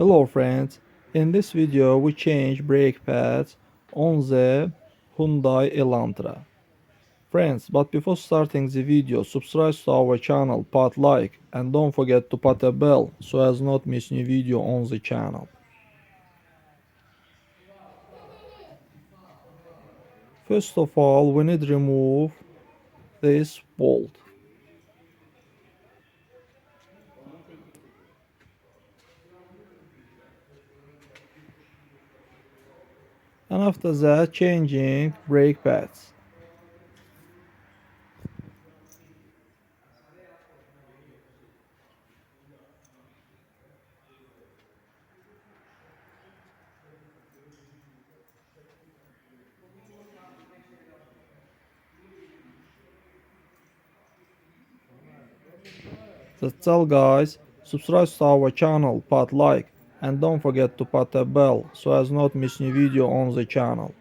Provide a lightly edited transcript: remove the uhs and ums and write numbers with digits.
Hello friends, in this video we change brake pads on the Hyundai Elantra. Friends, but before starting the video, subscribe to our channel, put like and don't forget to put a bell so as not miss new video on the channel. First of all, we need to remove this bolt. And after that, changing brake pads. That's all guys, subscribe to our channel, put like and don't forget to put a bell so as not miss new video on the channel.